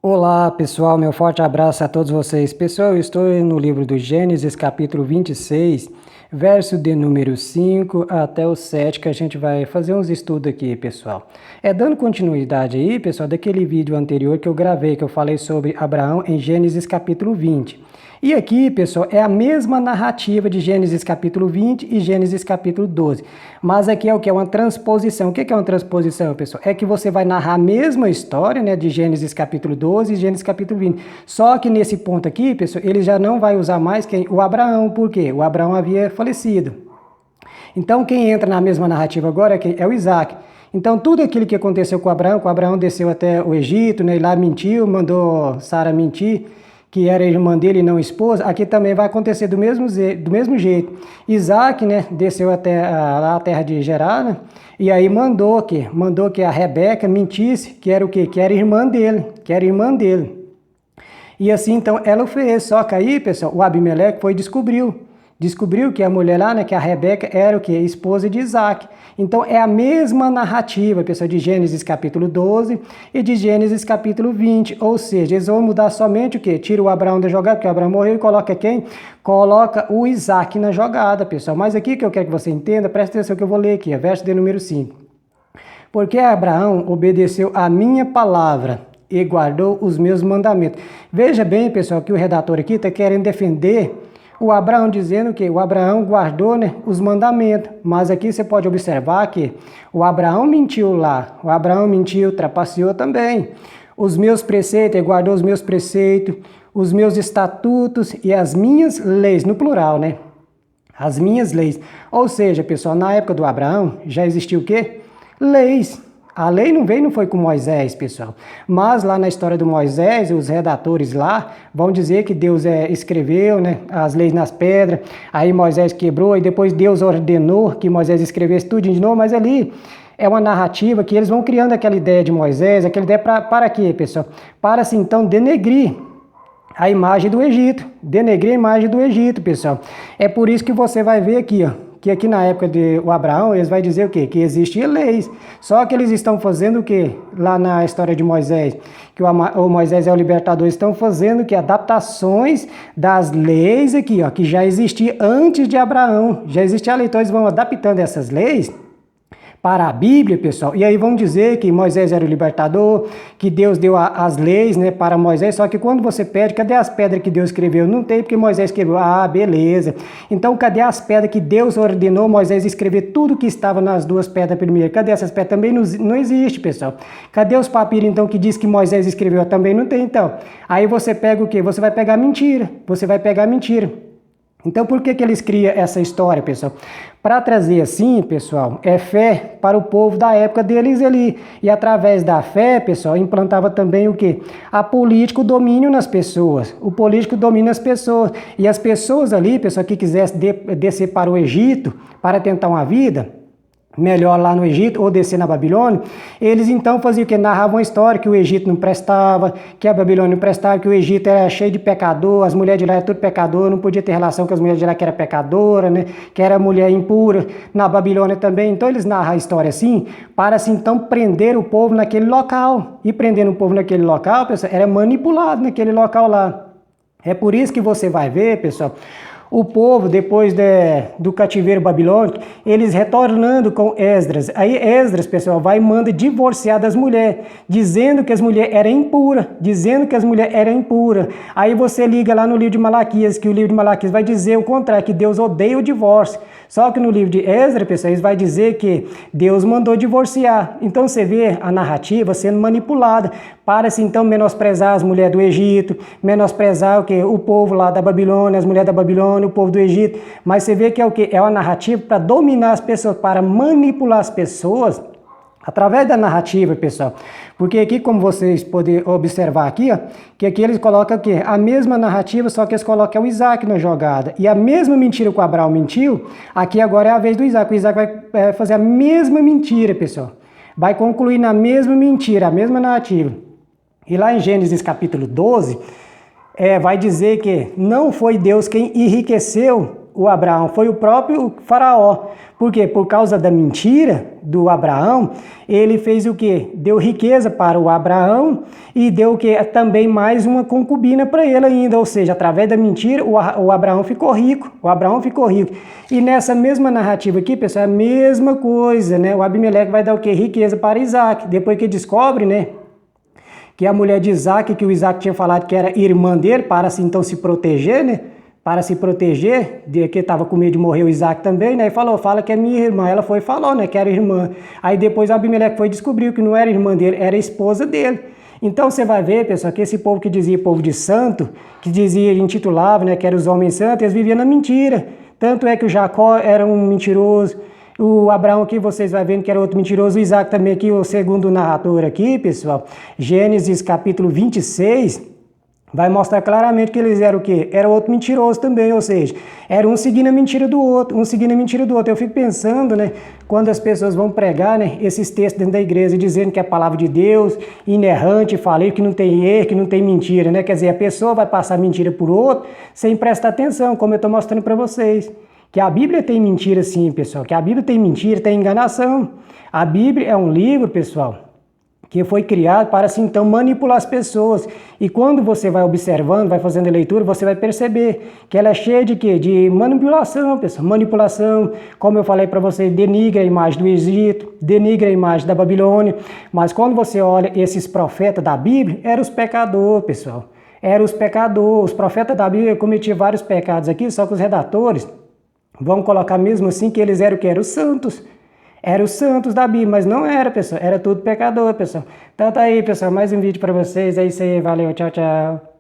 Olá pessoal, meu forte abraço a todos vocês. Pessoal, eu estou no livro do Gênesis, capítulo 26, verso de número 5 até o 7, que a gente vai fazer uns estudos aqui, pessoal. Dando continuidade aí, pessoal, daquele vídeo anterior que eu gravei, que eu falei sobre Abraão em Gênesis capítulo 20. E aqui, pessoal, é a mesma narrativa de Gênesis capítulo 20 e Gênesis capítulo 12. Mas aqui é o que? É uma transposição. O que é uma transposição, pessoal? É que você vai narrar a mesma história, né, de Gênesis capítulo 12 e Gênesis capítulo 20. Só que nesse ponto aqui, pessoal, ele já não vai usar mais quem? O Abraão. Por quê? O Abraão havia falecido. Então, quem entra na mesma narrativa agora é quem? É o Isaac. Então, tudo aquilo que aconteceu com o Abraão desceu até o Egito, né, e lá mentiu, mandou Sara mentir, que era irmã dele e não esposa, aqui também vai acontecer do mesmo jeito. Isaac, né, desceu até lá a terra de Gerar, né, e aí mandou que a Rebeca mentisse, que era o quê? Que era irmã dele, E assim, então, ela fez, só que aí, pessoal, o Abimeleque descobriu que a mulher lá, né, que a Rebeca era o quê? Esposa de Isaac. Então é a mesma narrativa, pessoal, de Gênesis capítulo 12 e de Gênesis capítulo 20. Ou seja, eles vão mudar somente o quê? Tira o Abraão da jogada, porque o Abraão morreu, e coloca quem? Coloca o Isaac na jogada, pessoal. Mas aqui que eu quero que você entenda, presta atenção que eu vou ler aqui, verso de número 5. Porque Abraão obedeceu a minha palavra e guardou os meus mandamentos. Veja bem, pessoal, que o redator aqui está querendo defender o Abraão, dizendo que o Abraão guardou, né, os mandamentos. Mas aqui você pode observar que o Abraão mentiu lá. O Abraão mentiu, trapaceou também. Os meus preceitos, ele guardou os meus preceitos, os meus estatutos e as minhas leis, no plural, né? As minhas leis. Ou seja, pessoal, na época do Abraão já existiu o quê? Leis. A lei não foi com Moisés, pessoal. Mas lá na história do Moisés, os redatores lá vão dizer que Deus escreveu, né, as leis nas pedras, aí Moisés quebrou, e depois Deus ordenou que Moisés escrevesse tudo de novo, mas ali é uma narrativa que eles vão criando aquela ideia de Moisés, aquela ideia para quê, pessoal? Para, assim, então, denegrir a imagem do Egito, denegrir a imagem do Egito, pessoal. É por isso que você vai ver aqui, ó, que aqui na época de Abraão, eles vão dizer o quê? Que existiam leis. Só que eles estão fazendo o quê? Lá na história de Moisés, que o Moisés é o libertador, estão fazendo que adaptações das leis aqui, ó, que já existia antes de Abraão. Já existia a lei, então eles vão adaptando essas leis para a Bíblia, pessoal, e aí vão dizer que Moisés era o libertador, que Deus deu as leis, né, para Moisés, só que quando você pede, cadê as pedras que Deus escreveu? Não tem, porque Moisés escreveu. Ah, beleza. Então, cadê as pedras que Deus ordenou Moisés escrever tudo que estava nas duas pedras primeiras? Cadê essas pedras? Também não existe, pessoal. Cadê os papiros, então, que diz que Moisés escreveu? Também não tem, então. Aí você pega o quê? Você vai pegar mentira. Então, por que eles criam essa história, pessoal? Para trazer assim, pessoal, fé para o povo da época deles ali. E através da fé, pessoal, implantava também o quê? A política, o domínio nas pessoas. O político domina as pessoas. E as pessoas ali, pessoal, que quisessem descer para o Egito para tentar uma vida melhor lá no Egito, ou descer na Babilônia, eles então faziam o que? Narravam a história que o Egito não prestava, que a Babilônia não prestava, que o Egito era cheio de pecador, as mulheres de lá eram tudo pecador, não podia ter relação com as mulheres de lá que era pecadora, né? Que era mulher impura, na Babilônia também. Então eles narram a história assim, para assim então prender o povo naquele local. E prendendo o povo naquele local, pessoal, era manipulado naquele local lá. É por isso que você vai ver, pessoal, o povo, depois do cativeiro babilônico, eles retornando com Esdras. Aí Esdras, pessoal, vai e manda divorciar das mulheres, dizendo que as mulheres eram impuras, Aí você liga lá no livro de Malaquias, que o livro de Malaquias vai dizer o contrário, que Deus odeia o divórcio. Só que no livro de Esdras, pessoal, eles vai dizer que Deus mandou divorciar. Então você vê a narrativa sendo manipulada para, assim, então, menosprezar as mulheres do Egito, menosprezar o quê? O povo lá da Babilônia, as mulheres da Babilônia, o povo do Egito. Mas você vê que é o quê? É uma narrativa para dominar as pessoas, para manipular as pessoas através da narrativa, pessoal. Porque aqui, como vocês podem observar aqui, ó, que aqui eles colocam o quê? A mesma narrativa, só que eles colocam o Isaac na jogada. E a mesma mentira que o Abraão mentiu, aqui agora é a vez do Isaac. O Isaac vai fazer a mesma mentira, pessoal. Vai concluir na mesma mentira, a mesma narrativa. E lá em Gênesis capítulo 12, vai dizer que não foi Deus quem enriqueceu o Abraão foi o próprio faraó. Por quê? Por causa da mentira do Abraão, ele fez o quê? Deu riqueza para o Abraão e deu o quê? Também mais uma concubina para ele ainda, ou seja, através da mentira o Abraão ficou rico, o Abraão ficou rico. E nessa mesma narrativa aqui, pessoal, é a mesma coisa, né? O Abimeleque vai dar o quê? Riqueza para Isaac. Depois que descobre, né, que a mulher de Isaac, que o Isaac tinha falado que era irmã dele, para assim, então se proteger, né? Para se proteger, de que estava com medo de morrer o Isaac também, né? E falou, fala que é minha irmã. Ela foi e falou, né, que era irmã. Aí depois Abimeleque foi e descobriu que não era irmã dele, era esposa dele. Então você vai ver, pessoal, que esse povo que dizia povo de santo, que dizia, intitulava, né, que eram os homens santos, eles viviam na mentira. Tanto é que o Jacó era um mentiroso, o Abraão aqui, vocês vão vendo que era outro mentiroso, o Isaac também aqui, o segundo narrador aqui, pessoal, Gênesis capítulo 26, vai mostrar claramente que eles eram o quê? Era outro mentiroso também, ou seja, era um seguindo a mentira do outro, um seguindo a mentira do outro. Eu fico pensando, né, quando as pessoas vão pregar, né, esses textos dentro da igreja, dizendo que é a palavra de Deus, inerrante, falei que não tem erro, que não tem mentira, né? Quer dizer, a pessoa vai passar mentira por outro sem prestar atenção, como eu estou mostrando para vocês. Que a Bíblia tem mentira sim, pessoal, que a Bíblia tem mentira, tem enganação. A Bíblia é um livro, pessoal, que foi criado para, assim, então, manipular as pessoas. E quando você vai observando, vai fazendo a leitura, você vai perceber que ela é cheia de quê? De manipulação, pessoal. Manipulação, como eu falei para você, denigra a imagem do Egito, denigra a imagem da Babilônia. Mas quando você olha esses profetas da Bíblia, eram os pecadores, pessoal. Eram os pecadores. Os profetas da Bíblia cometiam vários pecados aqui, só que os redatores vão colocar mesmo assim que eles eram o que? Eram os santos. Eram os santos da Bíblia, mas não era, pessoal. Era tudo pecador, pessoal. Então tá aí, pessoal, mais um vídeo para vocês. É isso aí, valeu, tchau, tchau.